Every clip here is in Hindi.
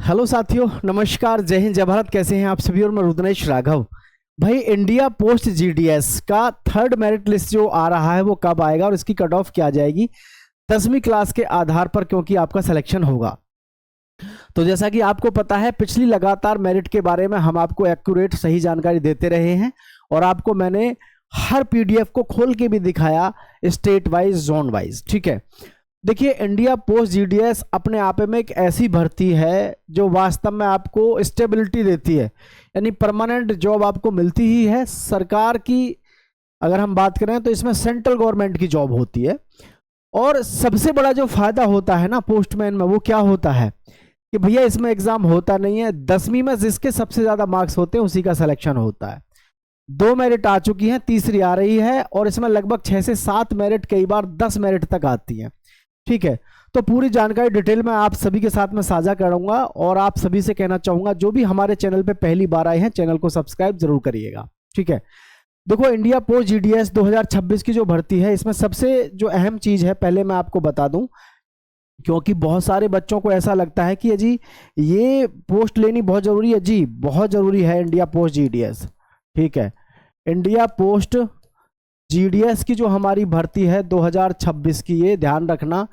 हेलो साथियों, नमस्कार, जय हिंद, जय भारत। कैसे हैं आप सभी? और मैं रुद्रेश राघव। भाई, इंडिया पोस्ट जीडीएस का थर्ड मेरिट लिस्ट जो आ रहा है वो कब आएगा और इसकी कट ऑफ क्या जाएगी 10वीं क्लास के आधार पर, क्योंकि आपका सिलेक्शन होगा। तो जैसा कि आपको पता है, पिछली लगातार मेरिट के बारे में हम आपको एक्यूरेट सही जानकारी देते रहे हैं और आपको मैंने हर पीडीएफ को खोल के भी दिखाया, स्टेट वाइज, जोन वाइज। ठीक है, देखिए, इंडिया पोस्ट जीडीएस अपने आप में एक ऐसी भर्ती है जो वास्तव में आपको स्टेबिलिटी देती है, यानी परमानेंट जॉब आपको मिलती ही है। सरकार की अगर हम बात करें तो इसमें सेंट्रल गवर्नमेंट की जॉब होती है। और सबसे बड़ा जो फायदा होता है ना पोस्टमैन में, वो क्या होता है कि भैया इसमें एग्जाम होता नहीं है। 10वीं में जिसके सबसे ज्यादा मार्क्स होते हैं उसी का सिलेक्शन होता है। 2 मेरिट आ चुकी हैं, तीसरी आ रही है और इसमें लगभग 6 से 7 मेरिट, कई बार 10 मेरिट तक आती हैं। ठीक है, तो पूरी जानकारी डिटेल में आप सभी के साथ में साझा करूंगा और आप सभी से कहना चाहूंगा, जो भी हमारे चैनल पे पहली बार आए हैं चैनल को सब्सक्राइब जरूर करिएगा। ठीक है, देखो, इंडिया पोस्ट जीडीएस 2026 की जो भर्ती है, इसमें सबसे जो अहम चीज है पहले मैं आपको बता दूं, क्योंकि बहुत सारे बच्चों को ऐसा लगता है कि जी ये पोस्ट लेनी बहुत जरूरी है। जी बहुत जरूरी है इंडिया पोस्ट जीडीएस। ठीक है, इंडिया पोस्ट जीडीएस की जो हमारी भर्ती है 2026 की, ये ध्यान रखना,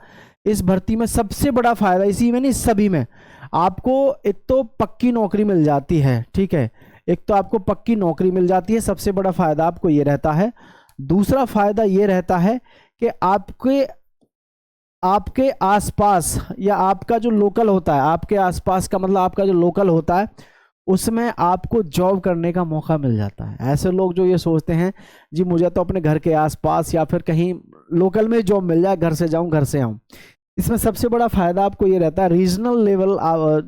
इस भर्ती में सबसे बड़ा फायदा, इसी में नहीं सभी में, आपको एक तो पक्की नौकरी मिल जाती है। ठीक है, एक तो आपको पक्की नौकरी मिल जाती है, सबसे बड़ा फायदा आपको ये रहता है। दूसरा फायदा ये रहता है कि आपके आसपास, या आपका जो लोकल होता है, आपके आसपास का मतलब आपका जो लोकल होता है, उसमें आपको जॉब करने का मौका मिल जाता है। ऐसे लोग जो ये सोचते हैं जी मुझे तो अपने घर के आसपास या फिर कहीं लोकल में जॉब मिल जाए, घर से जाऊं घर से आऊं, इसमें सबसे बड़ा फायदा आपको ये रहता है, रीजनल लेवल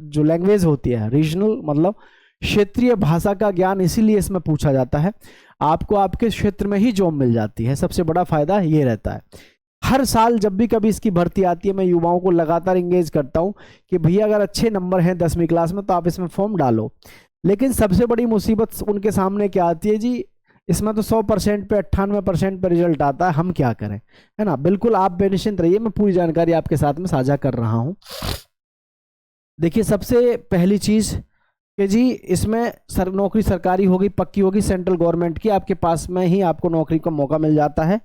जो लैंग्वेज होती है, रीजनल मतलब क्षेत्रीय भाषा का ज्ञान, इसीलिए इसमें पूछा जाता है। आपको आपके क्षेत्र में ही जॉब मिल जाती है, सबसे बड़ा फायदा ये रहता है। हर साल जब भी कभी इसकी भर्ती आती है, मैं युवाओं को लगातार इंगेज करता हूं कि भैया अगर अच्छे नंबर हैं 10वीं क्लास में तो आप इसमें फॉर्म डालो। लेकिन सबसे बड़ी मुसीबत उनके सामने क्या आती है जी, इसमें तो 100% पे 98% पे रिजल्ट आता है, हम क्या करें, है ना। बिल्कुल आप बेनिश्चिंत रहिए, मैं पूरी जानकारी आपके साथ में साझा कर रहा हूं। देखिए, सबसे पहली चीज कि जी इसमें नौकरी सरकारी होगी, पक्की होगी, सेंट्रल गवर्नमेंट की, आपके पास में ही आपको नौकरी का मौका मिल जाता है।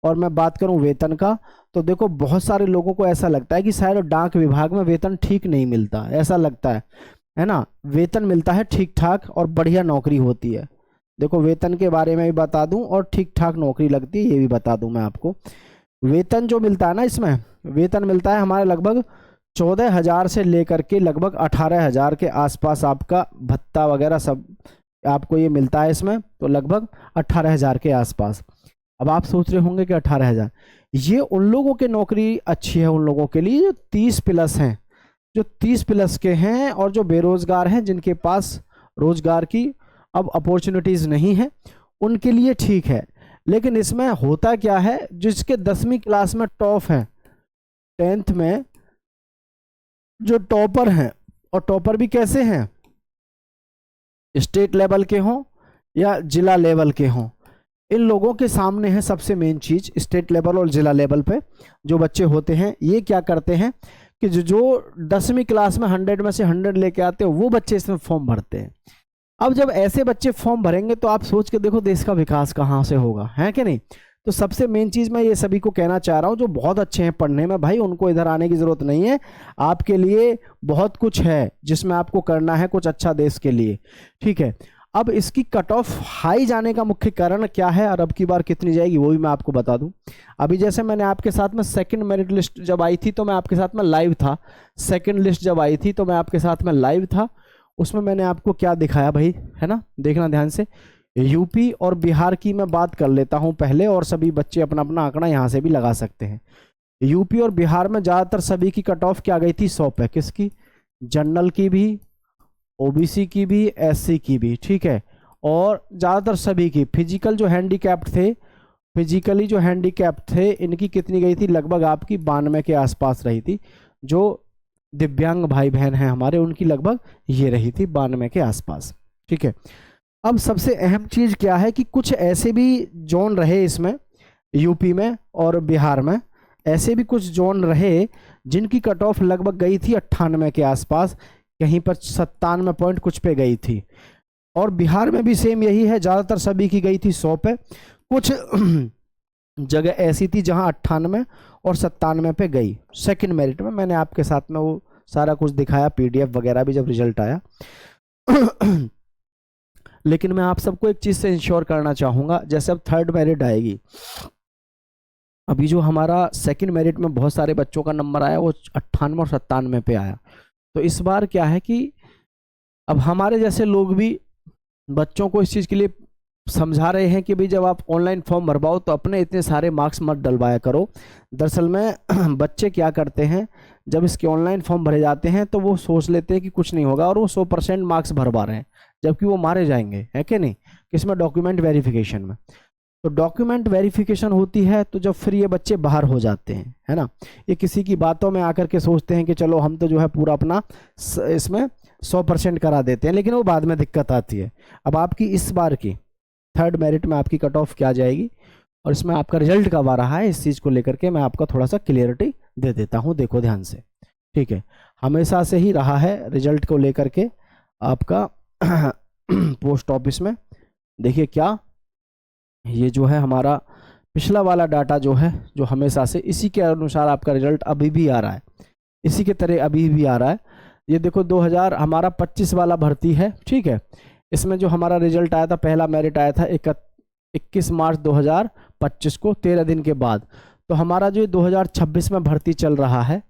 और मैं बात करूं वेतन का, तो देखो बहुत सारे लोगों को ऐसा लगता है कि शायद डाक विभाग में वेतन ठीक नहीं मिलता, ऐसा लगता है ना। वेतन मिलता है ठीक ठाक और बढ़िया नौकरी होती है। देखो, वेतन के बारे में भी बता दूं और ठीक ठाक नौकरी लगती है ये भी बता दूं मैं आपको। वेतन जो मिलता है ना, इसमें वेतन मिलता है हमारे लगभग 14,000 से लेकर के लगभग 18,000 के आसपास, आपका भत्ता वगैरह सब आपको ये मिलता है इसमें, तो लगभग 18,000 के आसपास। अब आप सोच रहे होंगे कि 18,000, ये उन लोगों के नौकरी अच्छी है, उन लोगों के लिए जो 30 प्लस हैं, जो 30 प्लस के हैं और जो बेरोजगार हैं, जिनके पास रोजगार की अब अपॉर्चुनिटीज नहीं है, उनके लिए ठीक है। लेकिन इसमें होता क्या है, जिसके 10वीं क्लास में टॉप है, 10th में जो टॉपर हैं, और टॉपर भी कैसे हैं, स्टेट लेवल के हों या जिला लेवल के हों, इन लोगों के सामने है सबसे मेन चीज। स्टेट लेवल और जिला लेवल पे जो बच्चे होते हैं, ये क्या करते हैं कि जो 10वीं क्लास में 100 में से 100 लेके आते हैं, वो बच्चे इसमें फॉर्म भरते हैं। अब जब ऐसे बच्चे फॉर्म भरेंगे तो आप सोच के देखो देश का विकास कहाँ से होगा, है कि नहीं। तो सबसे मेन चीज मैं ये सभी को कहना चाह रहा हूँ, जो बहुत अच्छे हैं पढ़ने में, भाई उनको इधर आने की जरूरत नहीं है। आपके लिए बहुत कुछ है जिसमें आपको करना है कुछ अच्छा देश के लिए। ठीक है, अब इसकी कट ऑफ हाई जाने का मुख्य कारण क्या है और अब की बार कितनी जाएगी वो भी मैं आपको बता दूं। अभी जैसे मैंने आपके साथ में सेकंड मेरिट लिस्ट जब आई थी तो मैं आपके साथ में लाइव था, सेकंड लिस्ट जब आई थी तो मैं आपके साथ में लाइव था। उसमें मैंने आपको क्या दिखाया भाई, है ना, देखना ध्यान से। यूपी और बिहार की मैं बात कर लेता हूं पहले, और सभी बच्चे अपना अपना आंकड़ा यहां से भी लगा सकते हैं। यूपी और बिहार में ज्यादातर सभी की कट ऑफ क्या गई थी, 100 पे। किसकी? जनरल की भी, ओबीसी की भी, एससी की भी। ठीक है, और ज़्यादातर सभी की, फिजिकल जो हैंडीकैप्ड थे, फिजिकली जो हैंडीकैप्ड थे, इनकी कितनी गई थी, लगभग आपकी 92 के आसपास रही थी। जो दिव्यांग भाई बहन हैं हमारे, उनकी लगभग ये रही थी 92 के आसपास। ठीक है, अब सबसे अहम चीज़ क्या है कि कुछ ऐसे भी जोन रहे इसमें, यूपी में और बिहार में ऐसे भी कुछ जोन रहे जिनकी कट ऑफ लगभग गई थी 98 के आसपास। कहीं पर 97 पॉइंट कुछ पे गई थी। और बिहार में भी सेम यही है, ज़्यादातर सभी की गई थी 100 पे, कुछ जगह ऐसी थी जहां 98 और 97 पे गई सेकंड मेरिट में। मैंने आपके साथ में वो सारा कुछ दिखाया, पीडीएफ वगैरह भी जब रिजल्ट आया। लेकिन मैं आप सबको एक चीज़ से इंश्योर करना चाहूँगा, जैसे अब थर्ड मेरिट आएगी, अभी जो हमारा सेकंड मेरिट में बहुत सारे बच्चों का नंबर आया वो 98 और 97 पे आया। तो इस बार क्या है कि अब हमारे जैसे लोग भी बच्चों को इस चीज़ के लिए समझा रहे हैं कि भाई जब आप ऑनलाइन फॉर्म भरवाओ तो अपने इतने सारे मार्क्स मत डलवाया करो। दरअसल में बच्चे क्या करते हैं, जब इसके ऑनलाइन फॉर्म भरे जाते हैं तो वो सोच लेते हैं कि कुछ नहीं होगा और वो 100% मार्क्स भरवा रहे हैं, जबकि वो मारे जाएंगे, है कि नहीं, किसमें, डॉक्यूमेंट वेरिफिकेशन में। तो डॉक्यूमेंट वेरिफिकेशन होती है तो जब फिर ये बच्चे बाहर हो जाते हैं, है ना, ये किसी की बातों में आकर के सोचते हैं कि चलो हम तो जो है पूरा अपना इसमें 100% करा देते हैं, लेकिन वो बाद में दिक्कत आती है। अब आपकी इस बार की थर्ड मेरिट में आपकी कट ऑफ क्या जाएगी और इसमें आपका रिजल्ट कब आ रहा है, इस चीज़ को लेकर के मैं आपका थोड़ा सा क्लियरिटी दे देता हूँ। देखो ध्यान से, ठीक है, हमेशा से ही रहा है रिजल्ट को लेकर के आपका पोस्ट ऑफिस में। देखिए क्या, ये जो है हमारा पिछला वाला डाटा जो है, जो हमेशा से इसी के अनुसार आपका रिजल्ट अभी भी आ रहा है, इसी के तरह अभी भी आ रहा है। ये देखो 2000 हमारा 25 वाला भर्ती है, ठीक है, इसमें जो हमारा रिजल्ट आया था, पहला मेरिट आया था 21 मार्च 2025 को, 13 दिन के बाद। तो हमारा जो 2026 में भर्ती चल रहा है,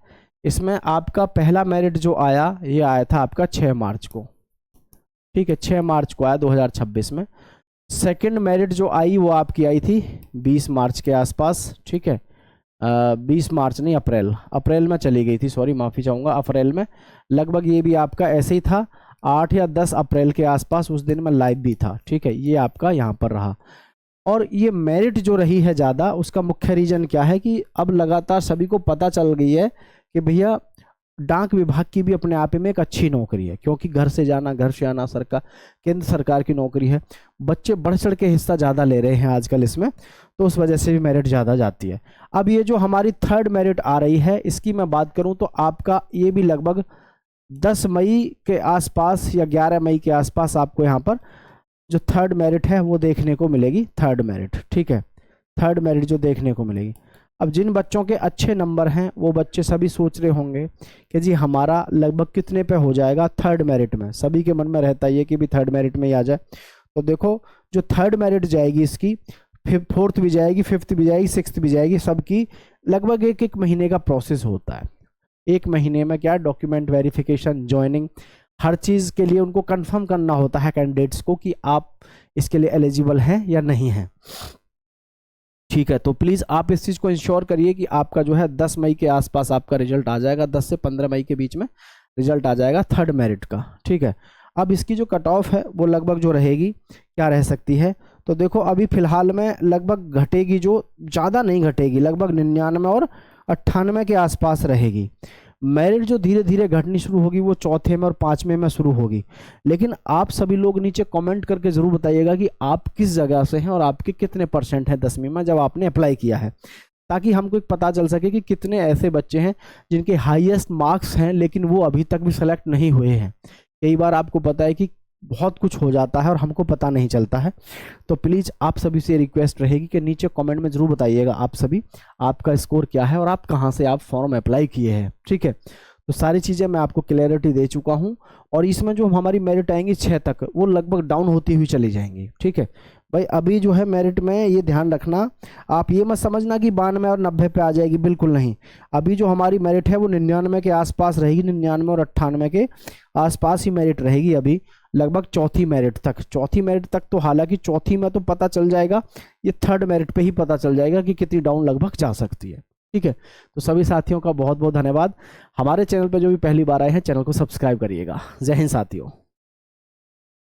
इसमें आपका पहला मेरिट जो आया ये आया था आपका 6 मार्च को, ठीक है, 6 मार्च को आया 2026 में। सेकंड मेरिट जो आई वो आपकी आई थी 20 मार्च के आसपास, ठीक है, 20 मार्च नहीं, अप्रैल में चली गई थी, सॉरी माफ़ी चाहूँगा, अप्रैल में लगभग ये भी आपका ऐसे ही था, 8 या 10 अप्रैल के आसपास, उस दिन में लाइव भी था, ठीक है, ये आपका यहाँ पर रहा। और ये मेरिट जो रही है ज़्यादा, उसका मुख्य रीज़न क्या है कि अब लगातार सभी को पता चल गई है कि भैया डाक विभाग की भी अपने आप में एक अच्छी नौकरी है, क्योंकि घर से जाना घर से आना सरकार, केंद्र सरकार की नौकरी है, बच्चे बढ़ चढ़ के हिस्सा ज़्यादा ले रहे हैं आजकल इसमें, तो उस वजह से भी मेरिट ज़्यादा जाती है। अब ये जो हमारी थर्ड मेरिट आ रही है, इसकी मैं बात करूं तो आपका ये भी लगभग 10 मई के आसपास या 11 मई के आसपास आपको यहाँ पर जो थर्ड मेरिट है वो देखने को मिलेगी, थर्ड मेरिट, ठीक है, थर्ड मेरिट जो देखने को मिलेगी। अब जिन बच्चों के अच्छे नंबर हैं वो बच्चे सभी सोच रहे होंगे कि जी हमारा लगभग कितने पे हो जाएगा थर्ड मेरिट में, सभी के मन में रहता है ये कि भी थर्ड मेरिट में ही आ जाए। तो देखो जो थर्ड मेरिट जाएगी इसकी, फोर्थ भी जाएगी, फिफ्थ भी जाएगी, सिक्स्थ भी जाएगी, सबकी लगभग एक महीने का प्रोसेस होता है। एक महीने में क्या, डॉक्यूमेंट वेरिफिकेशन, ज्वाइनिंग, हर चीज़ के लिए उनको कंफर्म करना होता है कैंडिडेट्स को कि आप इसके लिए एलिजिबल हैं या नहीं हैं, ठीक है। तो प्लीज़ आप इस चीज़ को इंश्योर करिए कि आपका जो है 10 मई के आसपास आपका रिजल्ट आ जाएगा, 10 से 15 मई के बीच में रिजल्ट आ जाएगा थर्ड मेरिट का, ठीक है। अब इसकी जो कट ऑफ है वो लगभग जो रहेगी क्या रह सकती है, तो देखो अभी फिलहाल में लगभग घटेगी, जो ज़्यादा नहीं घटेगी, लगभग 99 और 98 के आसपास रहेगी। मेरिट जो धीरे धीरे घटनी शुरू होगी वो चौथे में और 5वें में शुरू होगी। लेकिन आप सभी लोग नीचे कमेंट करके ज़रूर बताइएगा कि आप किस जगह से हैं और आपके कितने % है 10वीं में जब आपने अप्लाई किया है, ताकि हमको एक पता चल सके कि कितने ऐसे बच्चे हैं जिनके हाईएस्ट मार्क्स हैं लेकिन वो अभी तक भी सेलेक्ट नहीं हुए हैं। कई बार आपको पता है कि बहुत कुछ हो जाता है और हमको पता नहीं चलता है। तो प्लीज़ आप सभी से रिक्वेस्ट रहेगी कि नीचे कमेंट में ज़रूर बताइएगा आप सभी आपका स्कोर क्या है और आप कहाँ से आप फॉर्म अप्लाई किए हैं, ठीक है। तो सारी चीज़ें मैं आपको क्लैरिटी दे चुका हूँ और इसमें जो हमारी मेरिट आएंगी 6 तक, वो लगभग डाउन होती हुई चली जाएंगी, ठीक है भाई। अभी जो है मेरिट में ये ध्यान रखना, आप ये मत समझना कि 92 और 90 पे आ जाएगी, बिल्कुल नहीं। अभी जो हमारी मेरिट है वो 99 के आसपास रहेगी, 99 और 98 के आसपास ही मेरिट रहेगी अभी, लगभग चौथी मेरिट तक। तो हालांकि चौथी में तो पता चल जाएगा, ये थर्ड मेरिट पे ही पता चल जाएगा कि कितनी डाउन लगभग जा सकती है, ठीक है। तो सभी साथियों का बहुत बहुत धन्यवाद। हमारे चैनल पर जो भी पहली बार आए हैं चैनल को सब्सक्राइब करिएगा। जय हिंद साथियों।